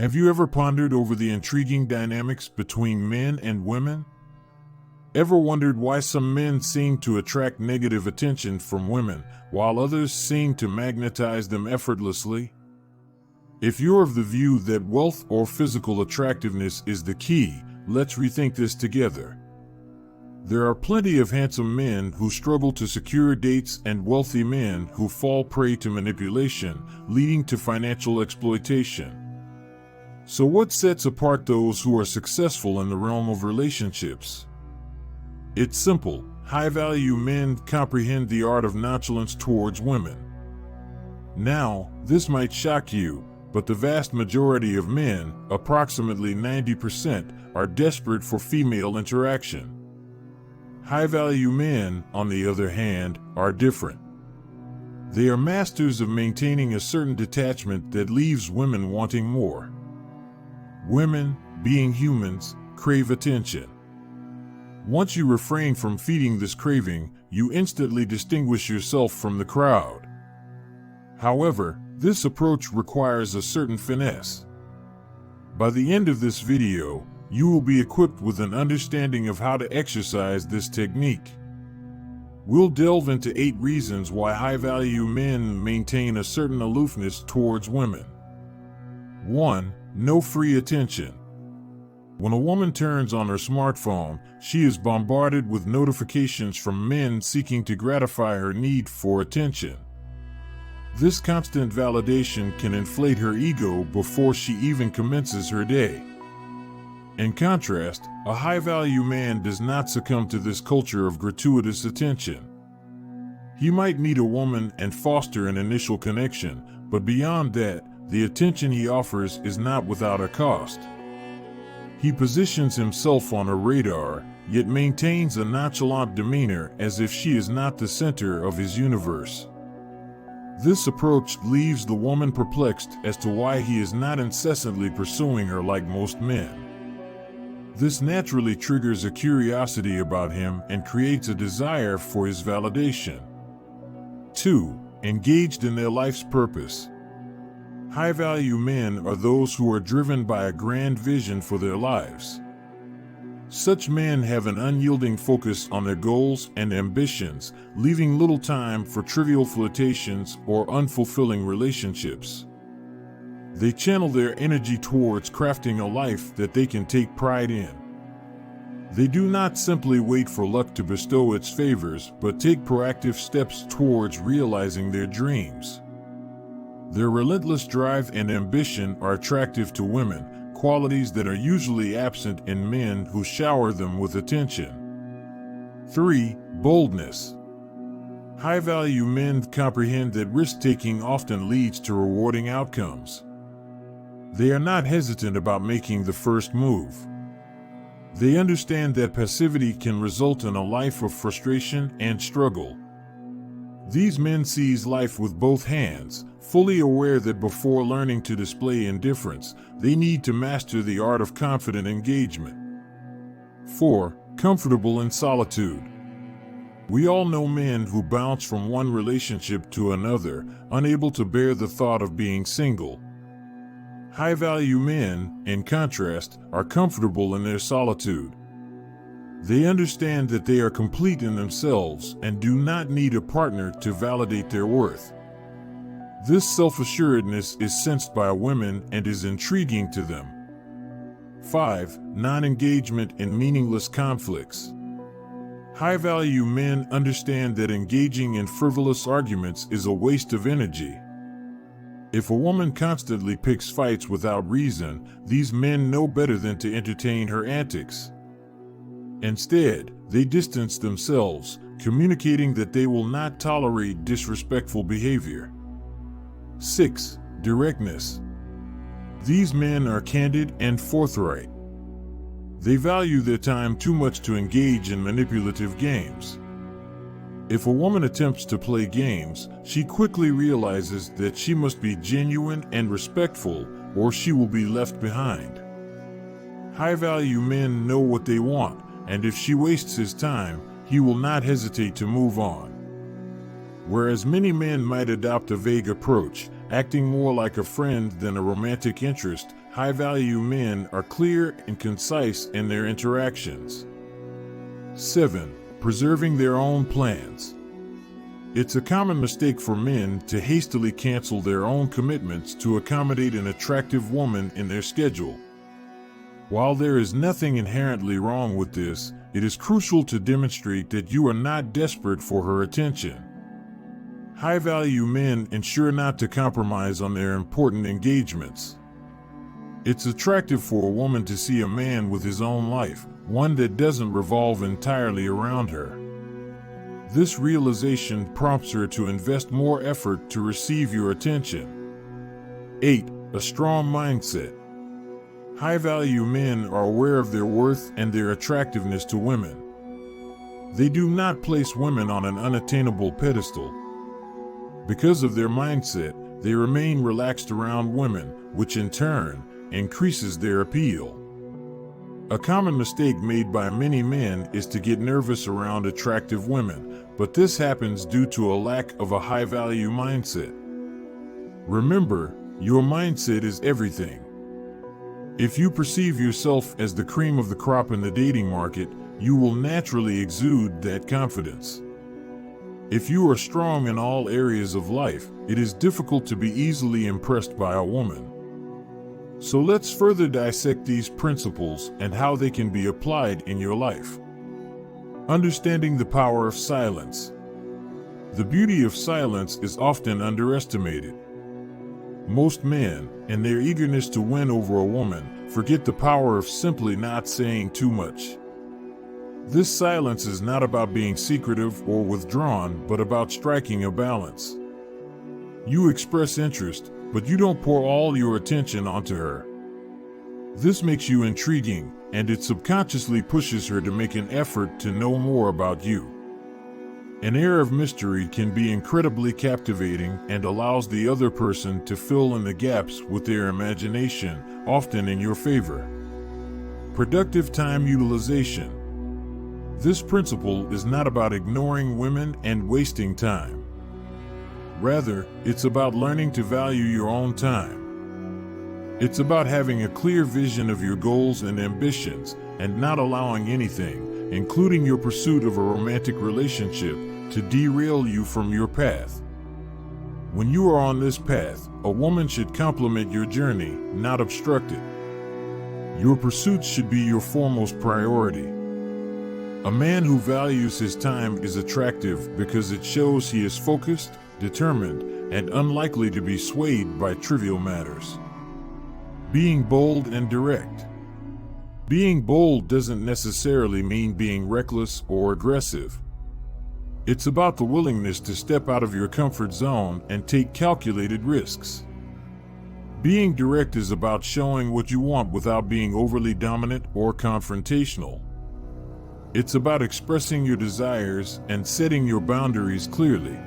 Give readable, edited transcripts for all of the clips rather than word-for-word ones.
Have you ever pondered over the intriguing dynamics between men and women? Ever wondered why some men seem to attract negative attention from women, while others seem to magnetize them effortlessly? If you're of the view that wealth or physical attractiveness is the key, let's rethink this together. There are plenty of handsome men who struggle to secure dates and wealthy men who fall prey to manipulation, leading to financial exploitation. So what sets apart those who are successful in the realm of relationships? It's simple. High-value men comprehend the art of nonchalance towards women. Now, this might shock you, but the vast majority of men, approximately 90%, are desperate for female interaction. High-value men, on the other hand, are different. They are masters of maintaining a certain detachment that leaves women wanting more. Women, being humans, crave attention. Once you refrain from feeding this craving, you instantly distinguish yourself from the crowd. However, this approach requires a certain finesse. By the end of this video, you will be equipped with an understanding of how to exercise this technique. We'll delve into 8 reasons why high-value men maintain a certain aloofness towards women. 1. No free attention. When a woman turns on her smartphone, she is bombarded with notifications from men seeking to gratify her need for attention. This constant validation can inflate her ego before she even commences her day. In contrast, a high-value man does not succumb to this culture of gratuitous attention. He might meet a woman and foster an initial connection, but beyond that, the attention he offers is not without a cost. He positions himself on her radar, yet maintains a nonchalant demeanor as if she is not the center of his universe. This approach leaves the woman perplexed as to why he is not incessantly pursuing her like most men. This naturally triggers a curiosity about him and creates a desire for his validation. 2. Engaged in their life's purpose. High-value men are those who are driven by a grand vision for their lives. Such men have an unyielding focus on their goals and ambitions, leaving little time for trivial flirtations or unfulfilling relationships. They channel their energy towards crafting a life that they can take pride in. They do not simply wait for luck to bestow its favors, but take proactive steps towards realizing their dreams. Their relentless drive and ambition are attractive to women, qualities that are usually absent in men who shower them with attention. 3. Boldness. High-value men comprehend that risk-taking often leads to rewarding outcomes. They are not hesitant about making the first move. They understand that passivity can result in a life of frustration and struggle. These men seize life with both hands, fully aware that before learning to display indifference, they need to master the art of confident engagement. 4. Comfortable in solitude. We all know men who bounce from one relationship to another, unable to bear the thought of being single. High-value men, in contrast, are comfortable in their solitude. They understand that they are complete in themselves and do not need a partner to validate their worth. This self-assuredness is sensed by women and is intriguing to them. 5. Non-engagement in meaningless conflicts. High-value men understand that engaging in frivolous arguments is a waste of energy. If a woman constantly picks fights without reason, these men know better than to entertain her antics. Instead, they distance themselves, communicating that they will not tolerate disrespectful behavior. 6. Directness. These men are candid and forthright. They value their time too much to engage in manipulative games. If a woman attempts to play games, she quickly realizes that she must be genuine and respectful, or she will be left behind. High-value men know what they want, and if she wastes his time, he will not hesitate to move on. Whereas many men might adopt a vague approach, acting more like a friend than a romantic interest, high-value men are clear and concise in their interactions. 7. Preserving their own plans. It's a common mistake for men to hastily cancel their own commitments to accommodate an attractive woman in their schedule. While there is nothing inherently wrong with this, it is crucial to demonstrate that you are not desperate for her attention. High-value men ensure not to compromise on their important engagements. It's attractive for a woman to see a man with his own life, one that doesn't revolve entirely around her. This realization prompts her to invest more effort to receive your attention. 8. A strong mindset. High-value men are aware of their worth and their attractiveness to women. They do not place women on an unattainable pedestal. Because of their mindset, they remain relaxed around women, which in turn increases their appeal. A common mistake made by many men is to get nervous around attractive women, but this happens due to a lack of a high-value mindset. Remember, your mindset is everything. If you perceive yourself as the cream of the crop in the dating market, you will naturally exude that confidence. If you are strong in all areas of life, it is difficult to be easily impressed by a woman. So let's further dissect these principles and how they can be applied in your life. Understanding the power of silence. The beauty of silence is often underestimated. Most men, in their eagerness to win over a woman, forget the power of simply not saying too much. This silence is not about being secretive or withdrawn, but about striking a balance. You express interest, but you don't pour all your attention onto her. This makes you intriguing, and it subconsciously pushes her to make an effort to know more about you. An air of mystery can be incredibly captivating and allows the other person to fill in the gaps with their imagination, often in your favor. Productive time utilization. This principle is not about ignoring women and wasting time. Rather, it's about learning to value your own time. It's about having a clear vision of your goals and ambitions and not allowing anything, including your pursuit of a romantic relationship, to derail you from your path. When you are on this path, a woman should complement your journey, not obstruct it. Your pursuits should be your foremost priority. A man who values his time is attractive because it shows he is focused, determined, and unlikely to be swayed by trivial matters. Being bold and direct. Being bold doesn't necessarily mean being reckless or aggressive. It's about the willingness to step out of your comfort zone and take calculated risks. Being direct is about showing what you want without being overly dominant or confrontational. It's about expressing your desires and setting your boundaries clearly.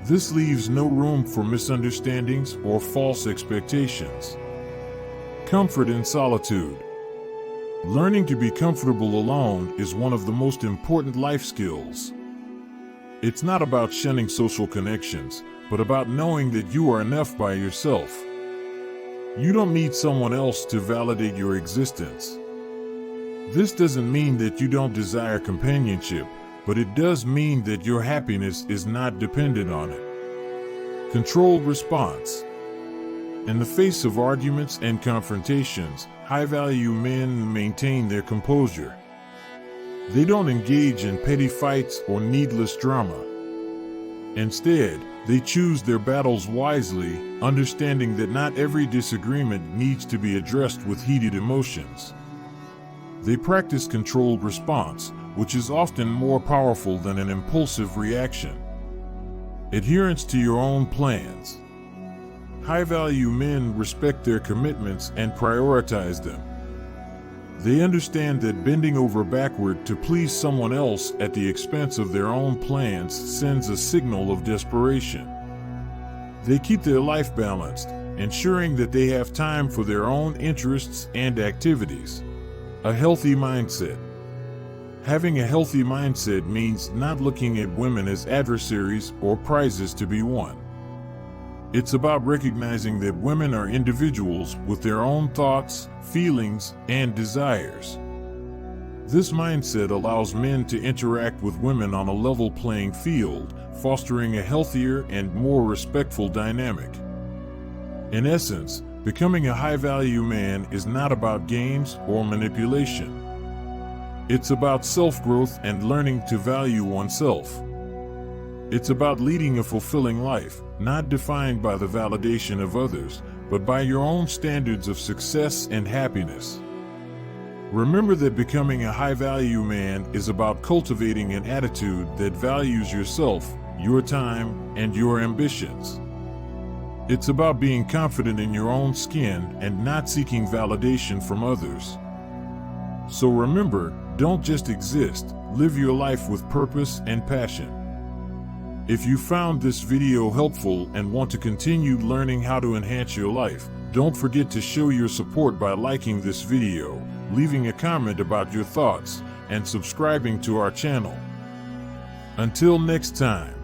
This leaves no room for misunderstandings or false expectations. Comfort in solitude. Learning to be comfortable alone is one of the most important life skills. It's not about shunning social connections, but about knowing that you are enough by yourself. You don't need someone else to validate your existence. This doesn't mean that you don't desire companionship, but it does mean that your happiness is not dependent on it. Controlled response. In the face of arguments and confrontations, high-value men maintain their composure. They don't engage in petty fights or needless drama. Instead, they choose their battles wisely, understanding that not every disagreement needs to be addressed with heated emotions. They practice controlled response, which is often more powerful than an impulsive reaction. Adherence to your own plans. High-value men respect their commitments and prioritize them. They understand that bending over backward to please someone else at the expense of their own plans sends a signal of desperation. They keep their life balanced, ensuring that they have time for their own interests and activities. A healthy mindset. Having a healthy mindset means not looking at women as adversaries or prizes to be won. It's about recognizing that women are individuals with their own thoughts, feelings, and desires. This mindset allows men to interact with women on a level playing field, fostering a healthier and more respectful dynamic. In essence, becoming a high-value man is not about games or manipulation. It's about self-growth and learning to value oneself. It's about leading a fulfilling life, not defined by the validation of others, but by your own standards of success and happiness. Remember that becoming a high-value man is about cultivating an attitude that values yourself, your time, and your ambitions. It's about being confident in your own skin and not seeking validation from others. So remember, don't just exist, live your life with purpose and passion. If you found this video helpful and want to continue learning how to enhance your life, don't forget to show your support by liking this video, leaving a comment about your thoughts, and subscribing to our channel. Until next time.